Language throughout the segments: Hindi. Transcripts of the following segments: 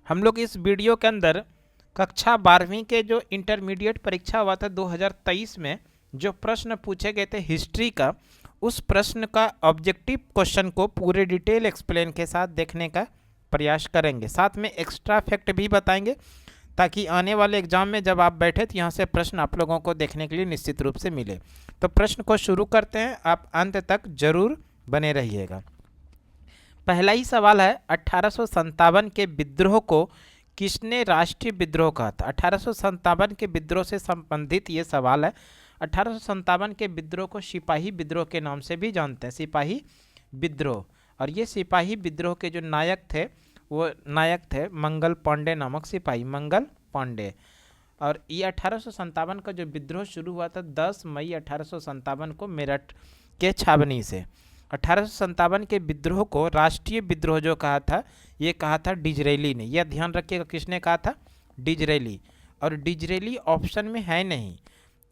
हम लोग इस वीडियो के अंदर कक्षा 12वीं के जो इंटरमीडिएट परीक्षा हुआ था 2023 में जो प्रश्न पूछे गए थे हिस्ट्री का, उस प्रश्न का ऑब्जेक्टिव क्वेश्चन को पूरे डिटेल एक्सप्लेन के साथ देखने का प्रयास करेंगे। साथ में एक्स्ट्रा फैक्ट भी बताएंगे ताकि आने वाले एग्जाम में जब आप बैठे तो यहाँ से प्रश्न आप लोगों को देखने के लिए निश्चित रूप से मिले। तो प्रश्न को शुरू करते हैं, आप अंत तक जरूर बने रहिएगा। पहला ही सवाल है, 1857 के विद्रोह को किसने राष्ट्रीय विद्रोह कहा था? 1857 के विद्रोह से संबंधित ये सवाल है। 1857 के विद्रोह को सिपाही विद्रोह के नाम से भी जानते हैं, सिपाही विद्रोह। और ये सिपाही विद्रोह के जो नायक थे वो नायक थे मंगल पांडे नामक सिपाही, मंगल पांडे। और ये 1857 का जो विद्रोह शुरू हुआ था 10 मई 1857 को मेरठ के छावनी से। 1857 के विद्रोह को राष्ट्रीय विद्रोह जो कहा था ये कहा था डिजरेली ने। यह ध्यान रखिएगा, किसने कहा था? डिजरेली। और डिजरेली ऑप्शन में है नहीं,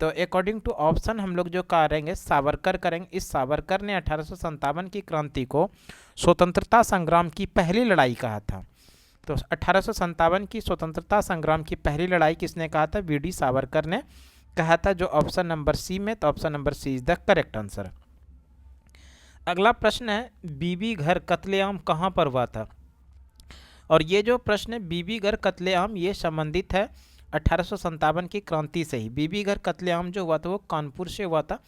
तो अकॉर्डिंग टू ऑप्शन हम लोग जो करेंगे सावरकर करेंगे। इस सावरकर ने 1857 की क्रांति को स्वतंत्रता संग्राम की पहली लड़ाई कहा था। तो 1857 की स्वतंत्रता संग्राम की पहली लड़ाई किसने कहा था? वीडी सावरकर ने कहा था, जो ऑप्शन नंबर सी में। तो option number C is the correct answer. अगला प्रश्न है, बीबी घर कत्लेआम कहाँ पर हुआ था? और ये जो प्रश्न है बीबी घर कत्लेआम ये संबंधित है 1857 की क्रांति से ही। बीबी घर कत्लेआम जो हुआ था वो कानपुर से हुआ था।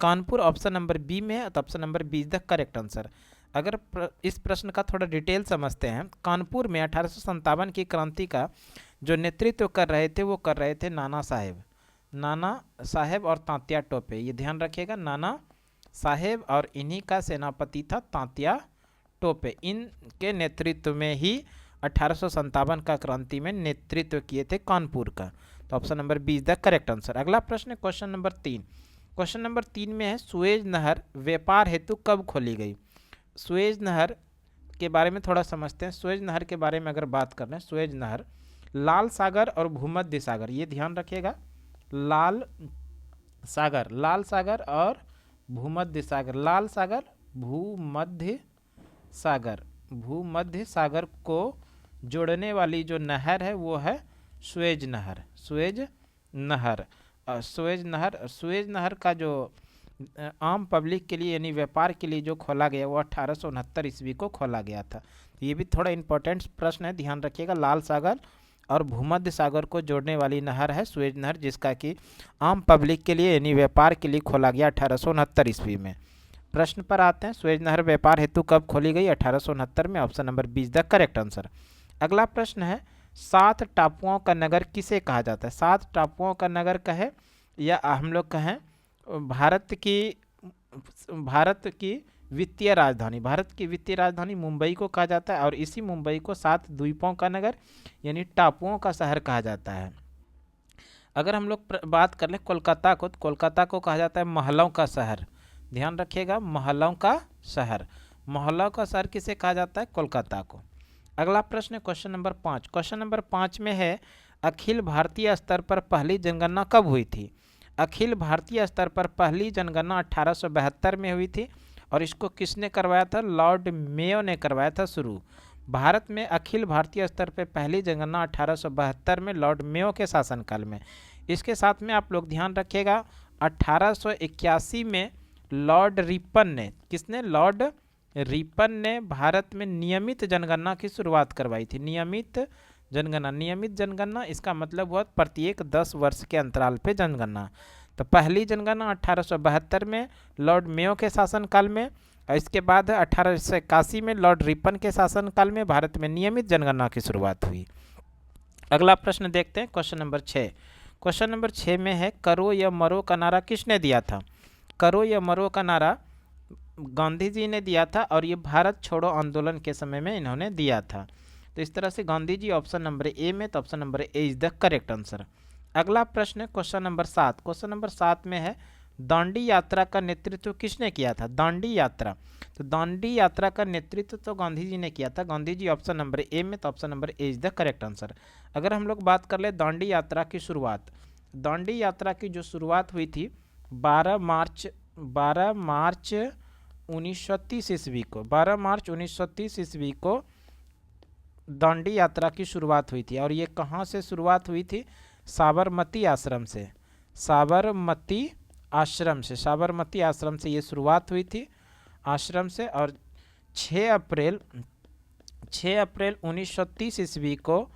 कानपुर ऑप्शन नंबर बी में है, तो option number B is the correct answer. अगर इस प्रश्न का थोड़ा डिटेल समझते हैं, कानपुर में 1857 की क्रांति का जो नेतृत्व कर रहे थे वो कर रहे थे नाना साहेब, नाना साहेब और तांतिया टोपे। ये ध्यान रखिएगा, नाना साहेब और इन्हीं का सेनापति था तांतिया टोपे। इनके नेतृत्व में ही 1857 का क्रांति में नेतृत्व किए थे कानपुर का। तो option number B is the correct answer. अगला प्रश्न है क्वेश्चन नंबर 3। क्वेश्चन नंबर 3 में है, सुएज नहर व्यापार हेतु कब खोली गई? सुएज नहर के बारे में थोड़ा समझते हैं। सुएज नहर के बारे में अगर बात कर रहे हैं, सुएज नहर लाल सागर और भूमध्य सागर, ये ध्यान रखिएगा, लाल सागर और भूमध्य सागर, लाल सागर भूमध्य सागर को जोड़ने वाली जो नहर है वो है सुएज नहर। सुएज नहर का जो आम पब्लिक के लिए यानी व्यापार के लिए जो खोला गया वो 1869 ईस्वी को खोला गया था। ये भी थोड़ा इंपॉर्टेंट प्रश्न है, ध्यान रखिएगा। लाल सागर और भूमध्य सागर को जोड़ने वाली नहर है सुएज नहर, जिसका कि आम पब्लिक के लिए यानी व्यापार के लिए खोला गया 1869 ईस्वी में। प्रश्न पर आते हैं, सुएज नहर व्यापार हेतु कब खोली गई? 1869 में। Option number B is the correct answer. अगला प्रश्न है, 7 टापुओं का नगर किसे कहा जाता है? 7 टापुओं का नगर कहे या हम लोग कहें भारत की वित्तीय राजधानी, भारत की वित्तीय राजधानी मुंबई को कहा जाता है। और इसी मुंबई को 7 द्वीपों का नगर यानी टापुओं का शहर कहा जाता है। अगर हम लोग बात कर ले कोलकाता को, तो कोलकाता को कहा जाता है महलों का शहर। ध्यान रखिएगा, महलों का शहर। महलों का शहर किसे कहा जाता है? कोलकाता को। अगला प्रश्न है क्वेश्चन नंबर 5। क्वेश्चन नंबर 5 में है, अखिल भारतीय स्तर पर पहली जनगणना कब हुई थी? अखिल भारतीय स्तर पर पहली जनगणना 1872 में हुई थी। और इसको किसने करवाया था? लॉर्ड मेयो ने करवाया था शुरू। भारत में अखिल भारतीय स्तर पर पहली जनगणना 1872 में लॉर्ड मेयो के शासनकाल में। इसके साथ में आप लोग ध्यान रखिएगा 1881 में लॉर्ड रिपन ने, किसने? लॉर्ड रिपन ने भारत में नियमित जनगणना की शुरुआत करवाई थी। नियमित जनगणना इसका मतलब हुआ प्रत्येक 10 वर्ष के अंतराल पे जनगणना। तो पहली जनगणना 1872 में लॉर्ड मेयो के शासनकाल में, और इसके बाद 1881 में लॉर्ड रिपन के शासनकाल में भारत में नियमित जनगणना की शुरुआत हुई। अगला प्रश्न देखते हैं क्वेश्चन नंबर 6। क्वेश्चन नंबर 6 में है, करो या मरो का नारा किसने दिया था? करो या मरो का नारा गांधी जी ने दिया था, और ये भारत छोड़ो आंदोलन के समय में इन्होंने दिया था। तो इस तरह से Gandhi ji option number A में, तो option number A is the correct answer. अगला प्रश्न है क्वेश्चन नंबर 7। क्वेश्चन नंबर 7 में है, दांडी यात्रा का नेतृत्व किसने किया था? दांडी यात्रा, तो दांडी यात्रा का नेतृत्व तो गांधी जी ने किया था। Gandhi ji option number A में, तो option number A is the correct answer. अगर हम लोग बात कर ले दांडी यात्रा की शुरुआत, दांडी यात्रा की जो शुरुआत हुई थी 12 मार्च 1930 ईस्वी को, 12 मार्च 1930 ईस्वी को दांडी यात्रा की शुरुआत हुई थी और ये कहाँ से शुरुआत हुई थी? साबरमती आश्रम से। साबरमती साबरमती आश्रम से ये शुरुआत हुई थी, आश्रम से। और 6 अप्रैल 1930 ईस्वी को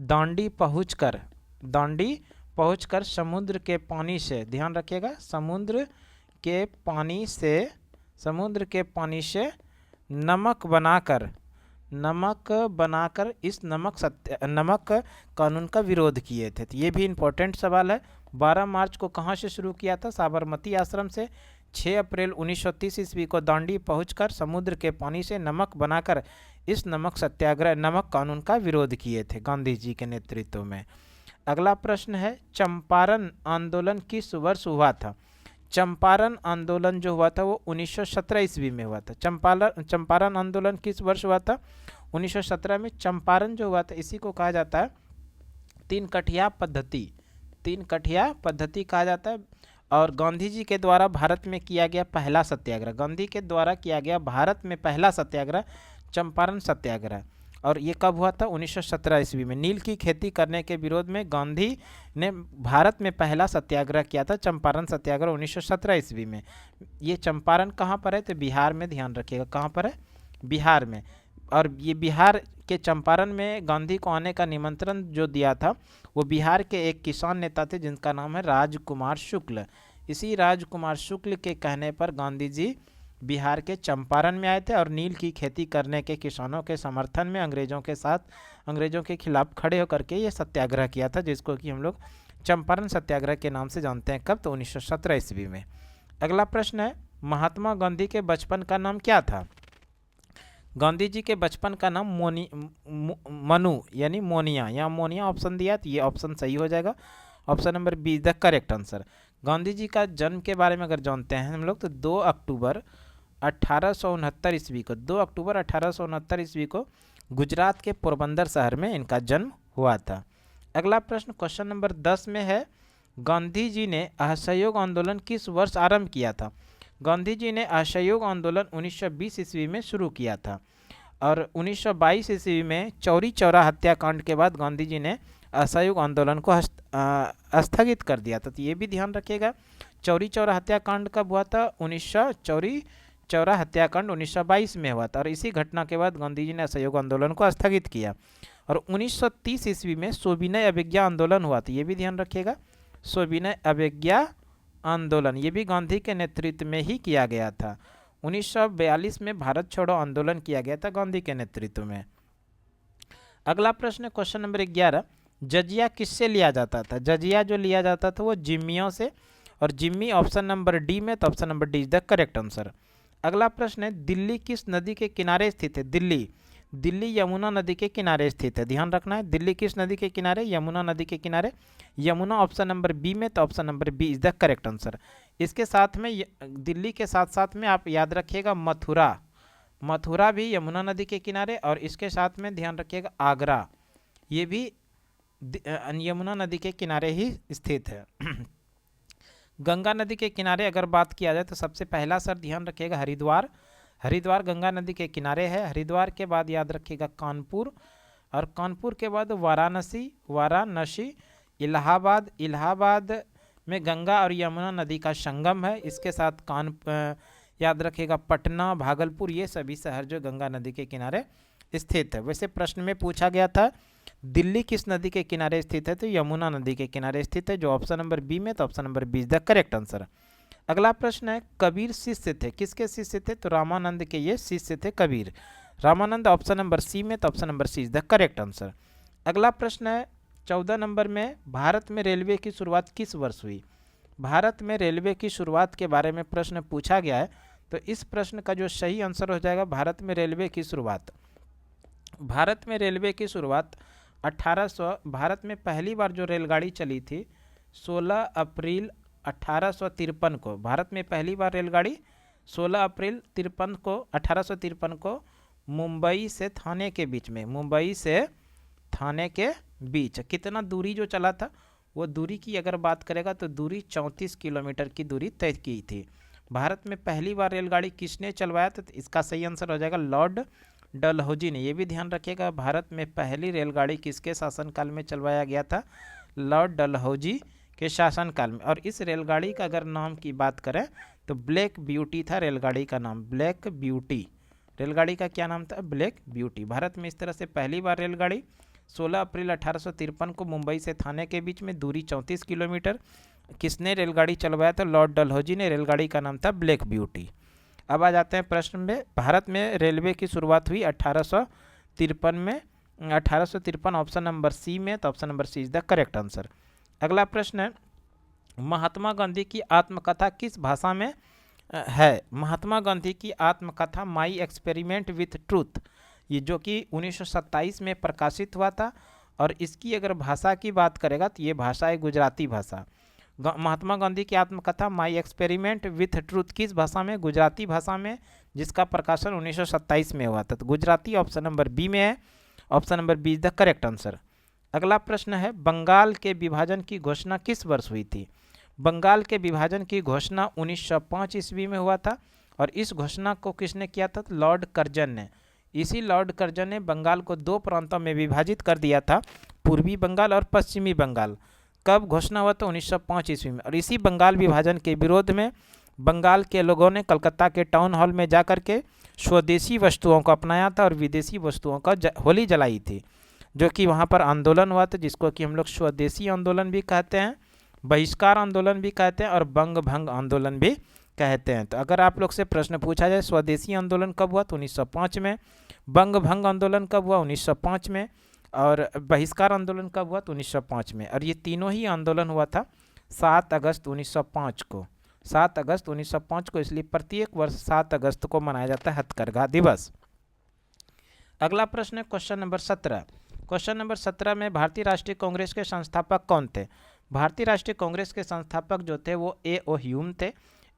दांडी पहुंचकर समुद्र के पानी से, ध्यान रखिएगा, समुद्र के पानी से नमक बनाकर इस नमक कानून का विरोध किए थे। तो ये भी इम्पोर्टेंट सवाल है। 12 मार्च को कहाँ से शुरू किया था? साबरमती आश्रम से। 6 अप्रैल 1930 ईस्वी को दांडी पहुंचकर समुद्र के पानी से नमक बनाकर इस नमक कानून का विरोध किए थे गांधी जी के नेतृत्व में। अगला प्रश्न है, चंपारण आंदोलन किस वर्ष हुआ था? चंपारण आंदोलन जो हुआ था वो 1917 ईस्वी में हुआ था। चंपारण आंदोलन किस वर्ष हुआ था? 1917 में। चंपारण जो हुआ था इसी को कहा जाता है तीन कठिया पद्धति कहा जाता है। और गांधी जी के द्वारा भारत में किया गया पहला सत्याग्रह, गांधी के द्वारा किया गया भारत में पहला सत्याग्रह चंपारण सत्याग्रह। और ये कब हुआ था? 1917 ईस्वी में। नील की खेती करने के विरोध में गांधी ने भारत में पहला सत्याग्रह किया था, चंपारण सत्याग्रह 1917 ईस्वी में। ये चंपारण कहाँ पर है? तो बिहार में, ध्यान रखिएगा, कहाँ पर है? बिहार में। और ये बिहार के चंपारण में गांधी को आने का निमंत्रण जो दिया था वो बिहार के एक किसान नेता थे जिनका नाम है राजकुमार शुक्ल। इसी राजकुमार शुक्ल के कहने पर गांधी जी बिहार के चंपारण में आए थे और नील की खेती करने के किसानों के समर्थन में अंग्रेजों के खिलाफ खड़े होकर के ये सत्याग्रह किया था, जिसको कि हम लोग चंपारण सत्याग्रह के नाम से जानते हैं। कब? तो 1917 ईस्वी में। अगला प्रश्न है, महात्मा गांधी के बचपन का नाम क्या था? गांधी जी के बचपन का नाम मनु यानी मोनिया, यहाँ मोनिया ऑप्शन दिया तो ये ऑप्शन सही हो जाएगा। Option number B is the correct answer. Gandhi ji का जन्म के बारे में अगर जानते हैं हम लोग तो 2 अक्टूबर 1869 ईस्वी को गुजरात के पोरबंदर शहर में इनका जन्म हुआ था। अगला प्रश्न क्वेश्चन नंबर 10 में है, गांधी जी ने असहयोग आंदोलन किस वर्ष आरंभ किया था? गांधी जी ने असहयोग आंदोलन 1920 ईस्वी में शुरू किया था और 1922 ईस्वी में चौरी चौरा हत्याकांड के बाद गांधी जी ने असहयोग आंदोलन को स्थगित कर दिया था। तो ये भी ध्यान रखिएगा, चौरी चौरा हत्याकांड कब हुआ था? चौरी चौरा हत्याकांड 1922 में हुआ था और इसी घटना के बाद गांधी जी ने असहयोग आंदोलन को स्थगित किया। और 1930 ईस्वी में सविनय अवज्ञा आंदोलन हुआ था, ये भी ध्यान रखिएगा, सविनय अवज्ञा आंदोलन, ये भी गांधी के नेतृत्व में ही किया गया था। 1942 में भारत छोड़ो आंदोलन किया गया था गांधी के नेतृत्व में। अगला प्रश्न क्वेश्चन नंबर 11, जजिया किससे लिया जाता था? जजिया जो लिया जाता था वो जिम्मियों से, और जिम्मी ऑप्शन नंबर डी में, तो option number D is the correct answer. अगला प्रश्न है, दिल्ली किस नदी के किनारे स्थित है? दिल्ली यमुना नदी के किनारे स्थित है, ध्यान रखना है। दिल्ली किस नदी के किनारे? यमुना नदी के किनारे। यमुना ऑप्शन नंबर बी में, तो option number B is the correct answer. इसके साथ में दिल्ली के साथ साथ में आप याद रखिएगा मथुरा भी यमुना नदी के किनारे, और इसके साथ में ध्यान रखिएगा आगरा, ये भी यमुना नदी के किनारे ही स्थित है। गंगा नदी के किनारे अगर बात किया जाए तो सबसे पहला सर ध्यान रखिएगा हरिद्वार गंगा नदी के किनारे है। हरिद्वार के बाद याद रखिएगा कानपुर, और कानपुर के बाद वाराणसी, इलाहाबाद में गंगा और यमुना नदी का संगम है। इसके साथ याद रखिएगा पटना, भागलपुर, ये सभी शहर जो गंगा नदी के किनारे स्थित है। वैसे प्रश्न में पूछा गया था दिल्ली किस नदी के किनारे स्थित है, तो यमुना नदी के किनारे स्थित है, जो ऑप्शन नंबर बी में, तो option number B is the correct answer. अगला प्रश्न है, कबीर शिष्य थे, किसके शिष्य थे? तो रामानंद के ये शिष्य थे Kabir, Ramanand option number C में, तो option number C is the correct answer. अगला प्रश्न है 14 नंबर में, भारत में रेलवे की शुरुआत किस वर्ष हुई? भारत में रेलवे की शुरुआत के बारे में प्रश्न पूछा गया है, तो इस प्रश्न का जो सही आंसर हो जाएगा भारत में रेलवे की शुरुआत 1800, भारत में पहली बार जो रेलगाड़ी चली थी 16 अप्रैल 1853 को, भारत में पहली बार रेलगाड़ी 16 अप्रैल 1853 को मुंबई से थाने के बीच कितना दूरी जो चला था, वो दूरी की अगर बात करेगा तो दूरी 34 किलोमीटर की दूरी तय की थी। भारत में पहली बार रेलगाड़ी किसने चलवाया था? तो इसका सही आंसर हो जाएगा लॉर्ड डलहौजी ने। ये भी ध्यान रखिएगा, भारत में पहली रेलगाड़ी किसके शासनकाल में चलवाया गया था? लॉर्ड डलहौजी के शासनकाल में। और इस रेलगाड़ी का अगर नाम की बात करें तो ब्लैक ब्यूटी था रेलगाड़ी का नाम, ब्लैक ब्यूटी। रेलगाड़ी का क्या नाम था? Black beauty. भारत में इस तरह से पहली बार रेलगाड़ी 16 अप्रैल 1853 को मुंबई से थाने के बीच में, दूरी 34 किलोमीटर। किसने रेलगाड़ी चलवाया था? लॉर्ड डलहौजी ने। रेलगाड़ी का नाम था ब्लैक ब्यूटी। अब आ जाते हैं प्रश्न में, भारत में रेलवे की शुरुआत हुई 1853 में। 1853 ऑप्शन नंबर सी में, तो option number C is the correct answer. अगला प्रश्न है, महात्मा गांधी की आत्मकथा किस भाषा में है? महात्मा गांधी की आत्मकथा माई एक्सपेरिमेंट विथ ट्रूथ, ये जो कि 1927 में प्रकाशित हुआ था। और इसकी अगर भाषा की बात करेगा तो ये भाषा है गुजराती भाषा। महात्मा गांधी की आत्मकथा माई एक्सपेरिमेंट विथ ट्रूथ किस भाषा में? गुजराती भाषा में, जिसका प्रकाशन 1927 में हुआ था। तो गुजराती ऑप्शन नंबर बी में है, option number B is the correct answer. अगला प्रश्न है, बंगाल के विभाजन की घोषणा किस वर्ष हुई थी? बंगाल के विभाजन की घोषणा 1905 ईस्वी में हुआ था। और इस घोषणा को किसने किया था? लॉर्ड कर्जन ने। इसी लॉर्ड कर्जन ने बंगाल को दो प्रांतों में विभाजित कर दिया था, पूर्वी बंगाल और पश्चिमी बंगाल। कब घोषणा हुआ था? 1905 ईस्वी में। और इसी बंगाल विभाजन के विरोध में बंगाल के लोगों ने कलकत्ता के टाउन हॉल में जाकर के स्वदेशी वस्तुओं को अपनाया था और विदेशी वस्तुओं का होली जलाई थी, जो कि वहाँ पर आंदोलन हुआ था, जिसको कि हम लोग स्वदेशी आंदोलन भी कहते हैं, बहिष्कार आंदोलन भी कहते हैं और बंग भंग आंदोलन भी कहते हैं। तो अगर आप लोग से प्रश्न पूछा जाए स्वदेशी आंदोलन कब हुआ तो 1905 में, बंग भंग आंदोलन कब हुआ 1905 में, और बहिष्कार आंदोलन कब हुआ तो 1905 में। और ये तीनों ही आंदोलन हुआ था 7 अगस्त 1905 को, 7 अगस्त 1905 को। इसलिए प्रत्येक वर्ष 7 अगस्त को मनाया जाता है हथकरघा दिवस। अगला प्रश्न है क्वेश्चन नंबर 17। क्वेश्चन नंबर 17 में भारतीय राष्ट्रीय कांग्रेस के संस्थापक कौन थे? भारतीय राष्ट्रीय कांग्रेस के संस्थापक जो थे वो ए.ओ. ह्यूम थे।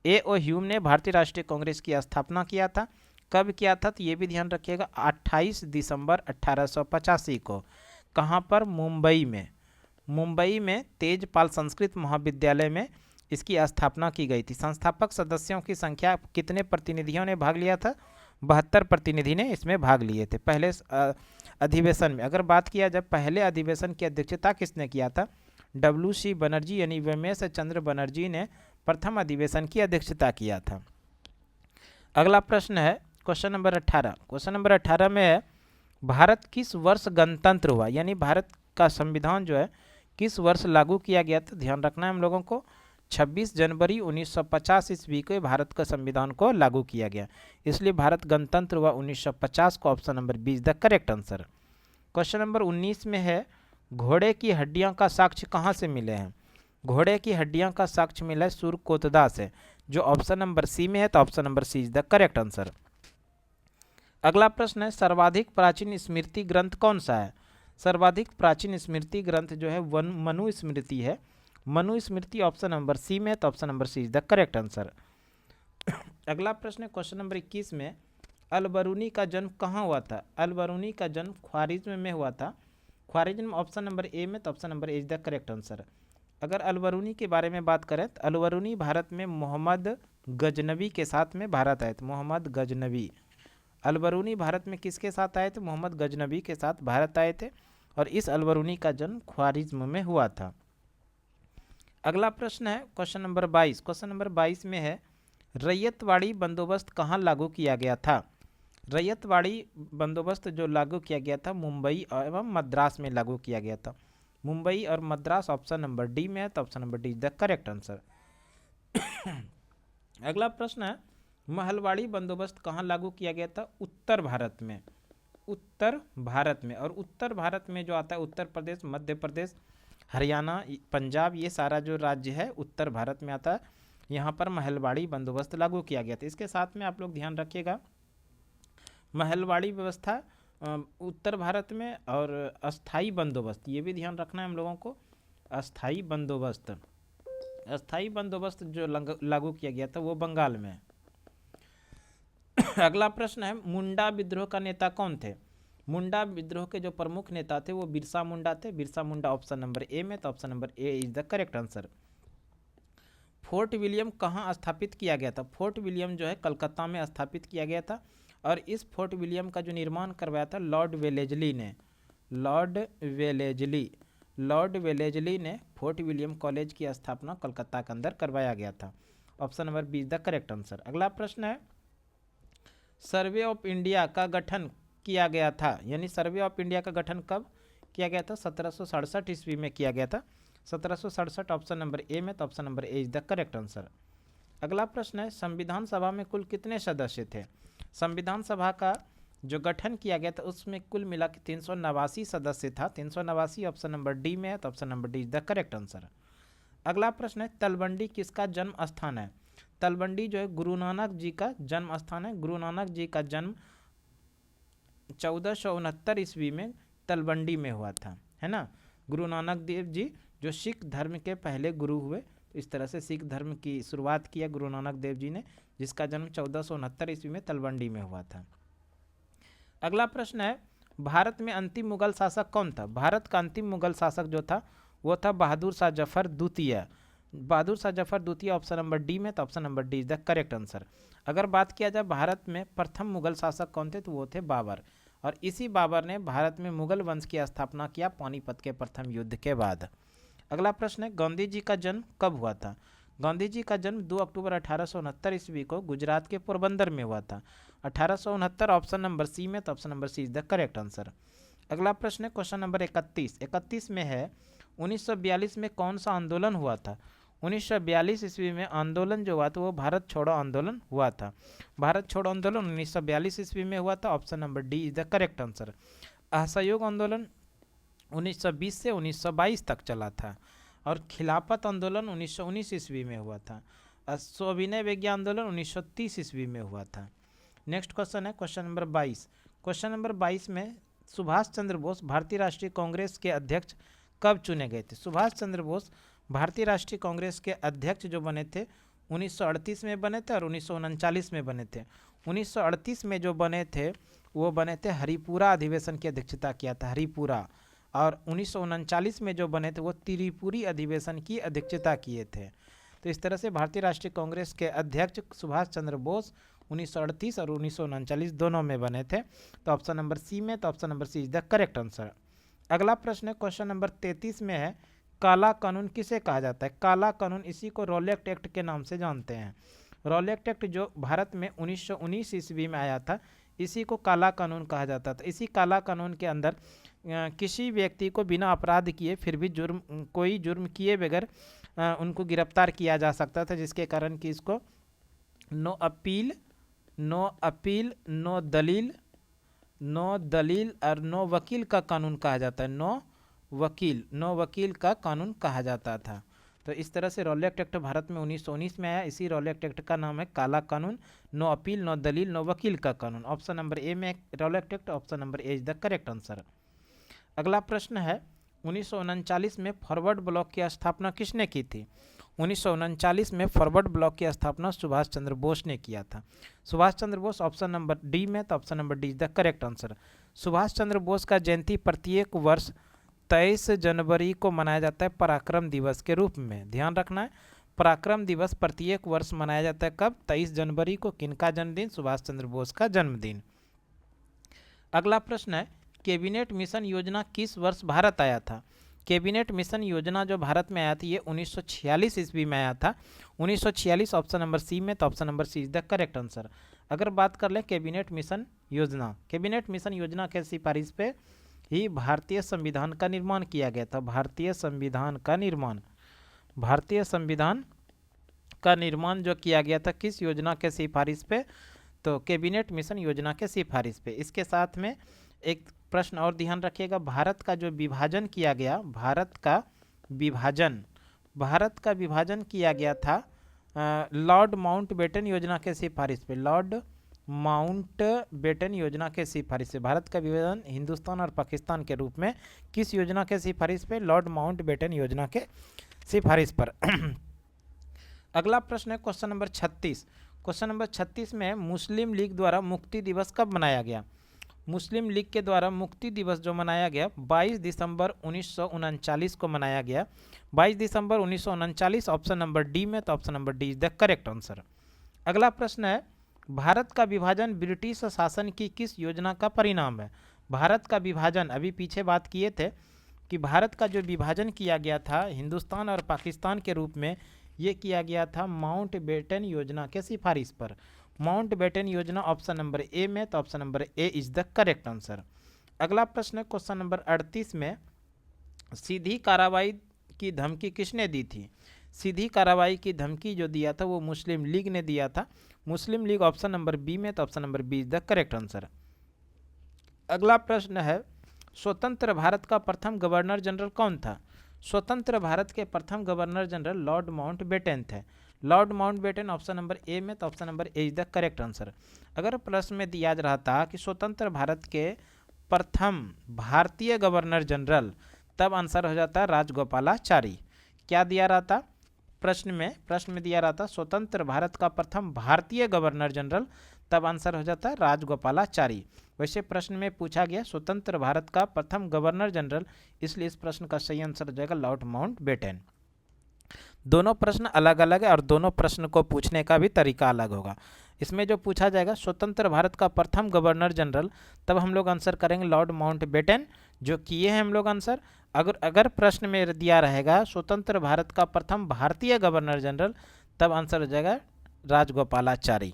ए.ओ. ह्यूम ने भारतीय राष्ट्रीय कांग्रेस की स्थापना किया था। कब किया था? तो ये भी ध्यान रखिएगा, 28 दिसंबर 1885 को। कहाँ पर? मुंबई में। मुंबई में तेजपाल संस्कृत महाविद्यालय में इसकी स्थापना की गई थी। संस्थापक सदस्यों की संख्या कितने प्रतिनिधियों ने भाग लिया था? 72 प्रतिनिधि ने इसमें भाग लिए थे पहले अधिवेशन में। अगर बात किया जाए पहले अधिवेशन की अध्यक्षता किसने किया था? WC बनर्जी यानी वेमेश चंद्र बनर्जी ने प्रथम अधिवेशन की अध्यक्षता किया था। अगला प्रश्न है क्वेश्चन नंबर 18। क्वेश्चन नंबर 18 में है, भारत किस वर्ष गणतंत्र हुआ? यानी भारत का संविधान जो है किस वर्ष लागू किया गया था? ध्यान रखना है हम लोगों को, 26 जनवरी 1950 ईस्वी को भारत का संविधान को लागू किया गया, इसलिए भारत गणतंत्र हुआ 1950 को। Option number B is the correct answer. Question number 19 में है, घोड़े की हड्डियां का साक्ष्य कहाँ से मिले हैं? घोड़े की हड्डियां का साक्ष्य मिला है सुरकोतदा से, जो ऑप्शन नंबर सी में है, तो option number C is the correct answer. अगला प्रश्न है, सर्वाधिक प्राचीन स्मृति ग्रंथ कौन सा है? सर्वाधिक प्राचीन स्मृति ग्रंथ जो है मनुस्मृति है। मनुस्मृति ऑप्शन नंबर सी में, तो option number C is the correct answer. अगला प्रश्न है क्वेश्चन नंबर 21 में, अल-बरूनी का जन्म कहाँ हुआ था? अल-बरूनी का जन्म ख्वारिज्म में हुआ था। ख्वारिज्म ऑप्शन नंबर ए में, तो option number A is the correct answer. अगर अल-बरूनी के बारे में बात करें तो अल-बरूनी भारत में मोहम्मद गजनवी के साथ में भारत आए थे। मोहम्मद गजनवी, अल-बरूनी भारत में किसके साथ आए थे? मोहम्मद गजनवी के साथ भारत आए थे। और इस अल-बरूनी का जन्म ख्वारिज्म में हुआ था। अगला प्रश्न है क्वेश्चन नंबर 22। क्वेश्चन नंबर 22 में है, रैयतवाड़ी बंदोबस्त कहाँ लागू किया गया था? रैयतवाड़ी बंदोबस्त जो लागू किया गया था मुंबई एवं मद्रास में लागू किया गया था। मुंबई और मद्रास ऑप्शन नंबर डी में है, तो option number D is the correct answer. अगला प्रश्न है, महलवाड़ी बंदोबस्त कहाँ लागू किया गया था? उत्तर भारत में। उत्तर भारत में, और उत्तर भारत में जो आता है उत्तर प्रदेश, मध्य प्रदेश, हरियाणा, पंजाब, ये सारा जो राज्य है उत्तर भारत में आता है। यहाँ पर महलवाड़ी बंदोबस्त लागू किया गया था। इसके साथ में आप लोग ध्यान रखिएगा, महलवाड़ी व्यवस्था उत्तर भारत में, और अस्थाई बंदोबस्त ये भी ध्यान रखना है हम लोगों को। अस्थाई बंदोबस्त, अस्थाई बंदोबस्त जो लागू किया गया था वो बंगाल में। अगला प्रश्न है, मुंडा विद्रोह का नेता कौन थे? मुंडा विद्रोह के जो प्रमुख नेता थे वो बिरसा मुंडा थे। Birsa Munda option number A में, तो option number A is the correct answer. Fort William कहाँ स्थापित किया गया था? फोर्ट विलियम जो है कलकत्ता में स्थापित किया गया था। और इस फोर्ट विलियम का जो निर्माण करवाया था लॉर्ड वेलेजली ने। लॉर्ड वेलेजली ने फोर्ट विलियम कॉलेज की स्थापना कोलकाता के अंदर करवाया गया था। Option number B is the correct answer. अगला प्रश्न है, सर्वे ऑफ इंडिया का गठन किया गया था, यानी सर्वे ऑफ इंडिया का गठन कब किया गया था? 1767 ईस्वी में किया गया था। 1767 ऑप्शन नंबर ए में, तो option number A is the correct answer. अगला प्रश्न है, संविधान सभा में कुल कितने सदस्य थे? संविधान सभा का जो गठन किया गया था उसमें कुल मिला के 389 सदस्य था। 389 ऑप्शन नंबर डी में है, तो option number D is the correct answer. अगला प्रश्न है, तलवंडी किसका जन्म स्थान है? तलवंडी जो है गुरु नानक जी का जन्म स्थान है। गुरु नानक जी का जन्म 1469 ईस्वी में तलवंडी में हुआ था, है ना। गुरु नानक देव जी जो सिख धर्म के पहले गुरु हुए, तो इस तरह से सिख धर्म की शुरुआत किया गुरु नानक देव जी ने, जिसका जन्म 1469 ईस्वी में तलवंडी में हुआ था। अगला प्रश्न है, भारत में अंतिम मुगल शासक कौन था? भारत का अंतिम मुगल शासक जो था वो था बहादुर शाह जफर द्वितीय। बहादुर शाह जफर द्वितीय ऑप्शन नंबर डी में, तो option number D is the correct answer. अगर बात किया जाए भारत में प्रथम मुगल शासक कौन थे, तो वो थे बाबर, और इसी बाबर ने भारत में मुगल वंश की स्थापना किया पानीपत के प्रथम युद्ध के बाद। अगला प्रश्न है, गांधी जी का जन्म कब हुआ था? गांधी जी का जन्म 2 अक्टूबर 1869 ईस्वी को गुजरात के पोरबंदर में हुआ था। 1869 ऑप्शन नंबर सी में, तो option number C is the correct answer. अगला प्रश्न है क्वेश्चन नंबर 31 में है, 1942 में कौन सा आंदोलन हुआ था? 1942 ईस्वी में आंदोलन जो हुआ था वो भारत छोड़ो आंदोलन हुआ था। भारत छोड़ो आंदोलन 1942 ईस्वी में हुआ था। Option number D is the correct answer. असहयोग आंदोलन 1920 से 1922 तक चला था, और खिलाफत आंदोलन 1919 ईस्वी में हुआ था। सविनय विज्ञान आंदोलन 1930 ईस्वी में हुआ था। नेक्स्ट क्वेश्चन है क्वेश्चन नंबर 22। क्वेश्चन नंबर 22 में सुभाष चंद्र बोस भारतीय राष्ट्रीय कांग्रेस के अध्यक्ष कब चुने गए थे? सुभाष चंद्र बोस भारतीय राष्ट्रीय कांग्रेस के अध्यक्ष जो बने थे 1938 में बने थे और 1939 में बने थे। 1938 में जो बने थे वो बने थे हरिपुरा अधिवेशन की अध्यक्षता किया था, हरिपुरा। और 1939 में जो बने थे वो त्रिपुरी अधिवेशन की अध्यक्षता किए थे। तो इस तरह से भारतीय राष्ट्रीय कांग्रेस के अध्यक्ष सुभाष चंद्र बोस 1938 और 1939 दोनों में बने थे। तो ऑप्शन नंबर सी में, तो option number C is the correct answer. अगला प्रश्न है क्वेश्चन नंबर 33 में है, काला कानून किसे कहा जाता है? काला कानून, इसी को रॉलेट एक्ट के नाम से जानते हैं। रॉलेट एक्ट जो भारत में 1919 ईस्वी में आया था, इसी को काला कानून कहा जाता था। इसी काला कानून के अंदर किसी व्यक्ति को बिना अपराध किए फिर भी कोई जुर्म किए बगैर उनको गिरफ्तार किया जा सकता था, जिसके कारण कि इसको नो अपील, नो दलील और नो वकील का कानून कहा जाता है। नो वकील का कानून कहा जाता था। तो इस तरह से रॉलेट एक्ट भारत में 1919 में आया। इसी रॉलेट एक्ट का नाम है काला कानून। नो अपील, नो दलील, नो वकील का कानून। ऑप्शन नंबर ए में Rowlatt act, option number A is the correct answer. अगला प्रश्न है 1939 में फॉरवर्ड ब्लॉक की स्थापना किसने की थी? 1939 में फॉरवर्ड ब्लॉक की स्थापना सुभाष चंद्र बोस ने किया था। Subhash Chandra Bose option number D में, तो option number D is the correct answer. Subhash Chandra Bose का जयंती प्रत्येक वर्ष 23 जनवरी को मनाया जाता है पराक्रम दिवस के रूप में। ध्यान रखना है, पराक्रम दिवस प्रत्येक वर्ष मनाया जाता है कब? 23 जनवरी को। किनका जन्मदिन? सुभाष चंद्र बोस का जन्मदिन। अगला प्रश्न है, कैबिनेट मिशन योजना किस वर्ष भारत आया था? कैबिनेट मिशन योजना जो भारत में आया था ये 1946 ईस्वी में आया था। 1946 ऑप्शन नंबर सी में, तो option number C is the correct answer. अगर बात कर ले कैबिनेट मिशन योजना के सिफारिश पे ही भारतीय संविधान का निर्माण किया गया था। भारतीय संविधान का निर्माण जो किया गया था किस योजना के सिफारिश पे? तो कैबिनेट मिशन योजना के सिफारिश पे। इसके साथ में एक प्रश्न और ध्यान रखिएगा, भारत का जो विभाजन किया गया, भारत का विभाजन किया गया था लॉर्ड माउंटबेटन योजना के सिफारिश पे। लॉर्ड माउंटबेटन योजना के सिफारिश से भारत का विभाजन हिंदुस्तान और पाकिस्तान के रूप में किस योजना के सिफारिश पे? लॉर्ड माउंटबेटन योजना के सिफारिश पर। अगला प्रश्न है क्वेश्चन नंबर 36। क्वेश्चन नंबर 36 में मुस्लिम लीग द्वारा मुक्ति दिवस कब मनाया गया? मुस्लिम लीग के द्वारा मुक्ति दिवस जो मनाया गया 22 दिसंबर 1939 को मनाया गया। 22 दिसंबर 1939 ऑप्शन नंबर डी में, तो option number D is the correct answer. अगला प्रश्न है भारत का विभाजन ब्रिटिश शासन की किस योजना का परिणाम है? भारत का विभाजन, अभी पीछे बात किए थे कि भारत का जो विभाजन किया गया था हिंदुस्तान और पाकिस्तान के रूप में, ये किया गया था माउंट बेटन योजना के सिफारिश पर। माउंट बेटन योजना ऑप्शन नंबर ए में, तो option number A is the correct answer. अगला प्रश्न क्वेश्चन नंबर 38 में, सीधी कार्रवाई की धमकी किसने दी थी? सीधी कार्रवाई की धमकी जो दिया था वो मुस्लिम लीग ने दिया था। Muslim League option number B में, तो option number B is the correct answer. अगला प्रश्न है, स्वतंत्र भारत का प्रथम गवर्नर जनरल कौन था? स्वतंत्र भारत के प्रथम governor general Lord Mountbatten थे। Lord Mountbatten option number A में, तो option number A is the correct answer. अगर प्रश्न में दिया जा रहा था कि स्वतंत्र भारत के प्रथम भारतीय गवर्नर जनरल, तब आंसर हो जाता है राजगोपालाचारी। क्या दिया रहा था प्रश्न में दिया रहा था स्वतंत्र भारत का प्रथम भारतीय गवर्नर जनरल, तब आंसर हो जाता है राजगोपालाचारी। वैसे प्रश्न में पूछा गया स्वतंत्र भारत का प्रथम गवर्नर जनरल, इसलिए इस प्रश्न का सही आंसर हो जाएगा लॉर्ड माउंट बेटन। दोनों प्रश्न अलग अलग है और दोनों प्रश्न को पूछने का भी तरीका अलग होगा। इसमें जो पूछा जाएगा स्वतंत्र भारत का प्रथम गवर्नर जनरल, तब हम लोग आंसर करेंगे लॉर्ड माउंट बेटन, जो किए हैं हम लोग आंसर। अगर प्रश्न में दिया रहेगा स्वतंत्र भारत का प्रथम भारतीय गवर्नर जनरल, तब आंसर हो जाएगा राजगोपालाचारी।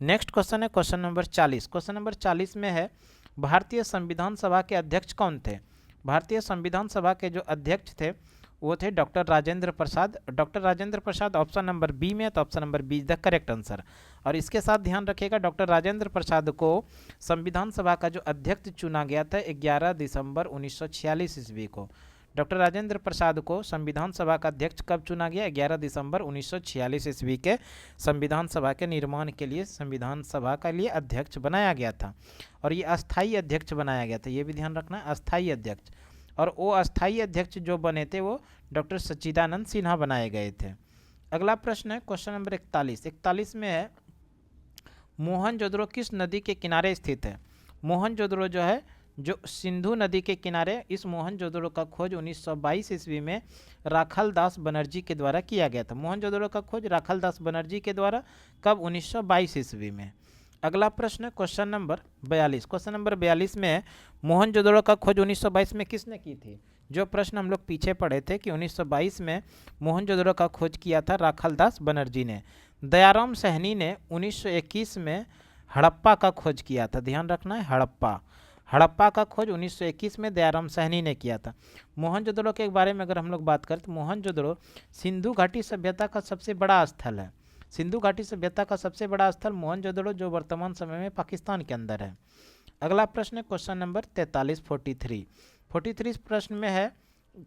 नेक्स्ट क्वेश्चन है क्वेश्चन नंबर 40। क्वेश्चन नंबर 40 में है, भारतीय संविधान सभा के अध्यक्ष कौन थे? भारतीय संविधान सभा के जो अध्यक्ष थे वो थे doctor Rajendra Prasad. Doctor Rajendra Prasad option number B में, तो option number B is the correct answer. और इसके साथ ध्यान रखिएगा डॉक्टर राजेंद्र प्रसाद को संविधान सभा का जो अध्यक्ष चुना गया था 11 दिसंबर 1946 ईस्वी को। डॉक्टर राजेंद्र प्रसाद को संविधान सभा का अध्यक्ष कब चुना गया? 11 दिसंबर 1946 ईस्वी के संविधान सभा के निर्माण के लिए संविधान सभा के लिए अध्यक्ष बनाया गया था। और ये अस्थाई अध्यक्ष बनाया गया था, ये भी ध्यान रखना, अस्थाई अध्यक्ष। और वो अस्थाई अध्यक्ष जो बने थे वो डॉक्टर सच्चिदानंद सिन्हा बनाए गए थे। अगला प्रश्न है क्वेश्चन नंबर 41। 41 में है, मोहनजोदड़ो किस नदी के किनारे स्थित है? मोहनजोदड़ो जो है जो सिंधु नदी के किनारे, इस मोहनजोदड़ो का खोज 1922 ईस्वी में राखल दास बनर्जी के द्वारा किया गया था। मोहनजोदड़ो का खोज राखल दास बनर्जी के द्वारा कब? 1922 ईस्वी में। अगला प्रश्न क्वेश्चन नंबर 42। क्वेश्चन नंबर 42 में, मोहनजोदड़ो का खोज 1922 में किसने की थी? जो प्रश्न हम लोग पीछे पढ़े थे कि 1922 में मोहनजोदड़ो का खोज किया था राखल दास बनर्जी ने। दयाराम साहनी ने 1921 में हड़प्पा का खोज किया था। ध्यान रखना है, हड़प्पा का खोज 1921 में दयाराम साहनी ने किया था। मोहनजोदड़ो के बारे में अगर हम लोग बात करें तो मोहनजोदड़ो सिंधु घाटी सभ्यता का सबसे बड़ा स्थल है। सिंधु घाटी सभ्यता का सबसे बड़ा स्थल मोहनजोदड़ो, जो वर्तमान समय में पाकिस्तान के अंदर है। अगला प्रश्न है क्वेश्चन नंबर 43 43 प्रश्न में है,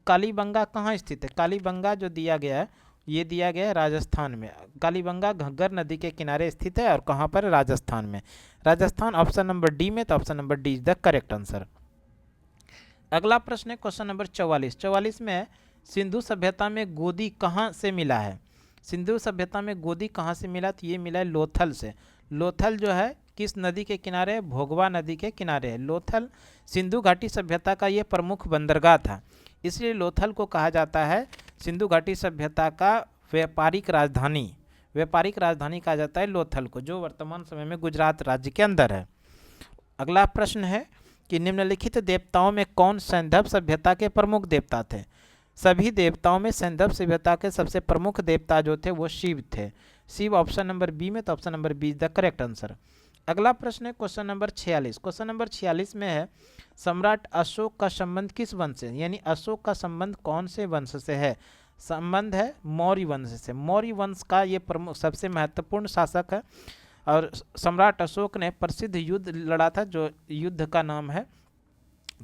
कालीबंगा कहाँ स्थित है? कालीबंगा जो दिया गया है ये दिया गया है राजस्थान में। कालीबंगा घग्गर नदी के किनारे स्थित है और कहाँ पर? राजस्थान में। राजस्थान ऑप्शन नंबर डी में, तो option number D is the correct answer. अगला प्रश्न है क्वेश्चन नंबर 44 में है, सिंधु सभ्यता में गोदी कहाँ से मिला है? सिंधु सभ्यता में गोदी कहाँ से मिला? तो ये मिला है लोथल से। लोथल जो है किस नदी के किनारे? भोगवा नदी के किनारे है। लोथल सिंधु घाटी सभ्यता का ये प्रमुख बंदरगाह था, इसलिए लोथल को कहा जाता है सिंधु घाटी सभ्यता का व्यापारिक राजधानी कहा जाता है लोथल को, जो वर्तमान समय में गुजरात राज्य के अंदर है। अगला प्रश्न है कि निम्नलिखित देवताओं में कौन सैंधव सभ्यता के प्रमुख देवता थे? सभी देवताओं में सैंधव सभ्यता के सबसे प्रमुख देवता जो थे वो शिव थे। शिव ऑप्शन नंबर बी में, तो option number B is the correct answer. अगला प्रश्न है क्वेश्चन नंबर 46। क्वेश्चन नंबर 46 में है, सम्राट अशोक का संबंध किस वंश से? यानी अशोक का संबंध कौन से वंश से है? संबंध है मौर्य वंश से। मौर्य वंश का ये प्रमुख सबसे महत्वपूर्ण शासक है। और सम्राट अशोक ने प्रसिद्ध युद्ध लड़ा था, जो युद्ध का नाम है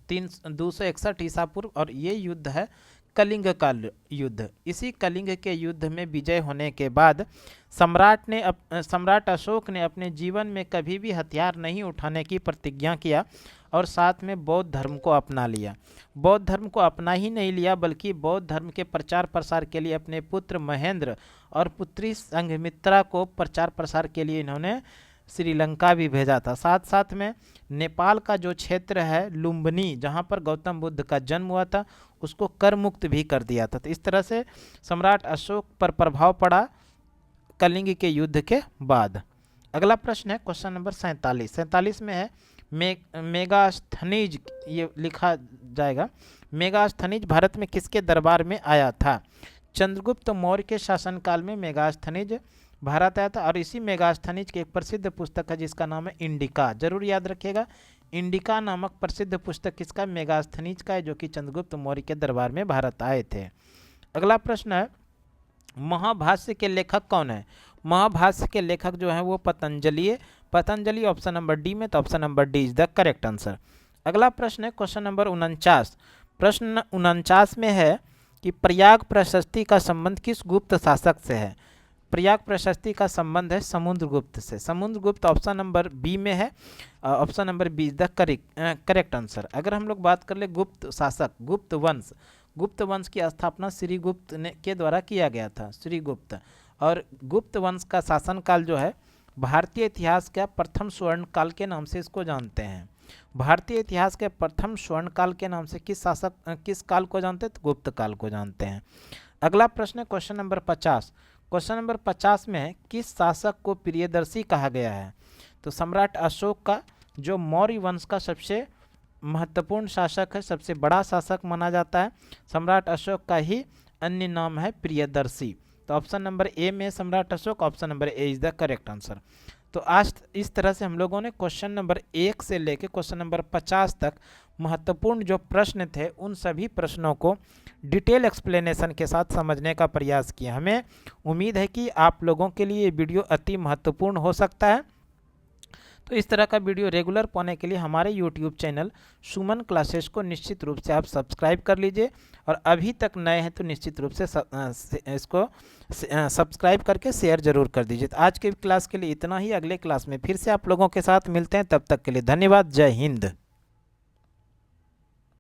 261 ईसा पूर्व, और ये युद्ध है कलिंग का युद्ध। इसी कलिंग के युद्ध में विजय होने के बाद सम्राट अशोक ने अपने जीवन में कभी भी हथियार नहीं उठाने की प्रतिज्ञा किया और साथ में बौद्ध धर्म को अपना लिया। बौद्ध धर्म को अपना ही नहीं लिया बल्कि बौद्ध धर्म के प्रचार प्रसार के लिए अपने पुत्र महेंद्र और पुत्री संघमित्रा को प्रचार प्रसार के लिए इन्होंने श्रीलंका भी भेजा था। साथ साथ में नेपाल का जो क्षेत्र है लुम्बिनी, जहाँ पर गौतम बुद्ध का जन्म हुआ था, उसको कर मुक्त भी कर दिया था। तो इस तरह से सम्राट अशोक पर प्रभाव पड़ा कलिंग के युद्ध के बाद। अगला प्रश्न है क्वेश्चन नंबर 47 में है मेगास्थनीज, ये लिखा जाएगा, मेगास्थनीज भारत में किसके दरबार में आया था? चंद्रगुप्त मौर्य के शासनकाल में मेगास्थनीज भारत आया था। और इसी मेगास्थनीज की एक प्रसिद्ध पुस्तक है जिसका नाम है इंडिका, जरूर याद रखिएगा। इंडिका नामक प्रसिद्ध पुस्तक किसका? मेगास्थनीज का है, जो कि चंद्रगुप्त मौर्य के दरबार में भारत आए थे। अगला प्रश्न है महाभाष्य के लेखक कौन है? महाभाष्य के लेखक जो है वो पतंजलि है। पतंजलि ऑप्शन नंबर डी में, तो option number D is the correct answer. अगला प्रश्न है क्वेश्चन नंबर 49। प्रश्न 49 में है कि प्रयाग प्रशस्ति का संबंध किस गुप्त शासक से है? प्रयाग प्रशस्ति का संबंध है समुद्रगुप्त से। समुद्रगुप्त ऑप्शन नंबर बी में है, option number B is the correct answer. अगर हम लोग बात कर ले गुप्त शासक, गुप्त वंश की स्थापना श्रीगुप्त ने के द्वारा किया गया था, श्रीगुप्त। और गुप्त वंश का शासनकाल जो है भारतीय इतिहास का प्रथम स्वर्ण काल के नाम से इसको जानते हैं। भारतीय इतिहास के प्रथम स्वर्ण काल के नाम से किस काल को जानते हैं? तो गुप्त काल को जानते हैं। अगला प्रश्न है क्वेश्चन नंबर 50। क्वेश्चन नंबर 50 में है किस शासक को प्रियदर्शी कहा गया है? तो सम्राट अशोक का, जो मौर्य वंश का सबसे महत्वपूर्ण शासक है, सबसे बड़ा शासक माना जाता है, सम्राट अशोक का ही अन्य नाम है प्रियदर्शी। तो ऑप्शन नंबर ए में सम्राट Ashok, option number A is the correct answer. तो आज इस तरह से हम लोगों ने क्वेश्चन नंबर 1 से लेकर क्वेश्चन नंबर 50 तक महत्वपूर्ण जो प्रश्न थे उन सभी प्रश्नों को डिटेल एक्सप्लेनेशन के साथ समझने का प्रयास किया। हमें उम्मीद है कि आप लोगों के लिए ये वीडियो अति महत्वपूर्ण हो सकता है। तो इस तरह का वीडियो रेगुलर पाने के लिए हमारे YouTube चैनल सुमन क्लासेस को निश्चित रूप से आप सब्सक्राइब कर लीजिए, और अभी तक नए हैं तो निश्चित रूप से इसको सब्सक्राइब करके शेयर जरूर कर दीजिए। तो आज के क्लास के लिए इतना ही। अगले क्लास में फिर से आप लोगों के साथ मिलते हैं, तब तक के लिए धन्यवाद। जय हिंद।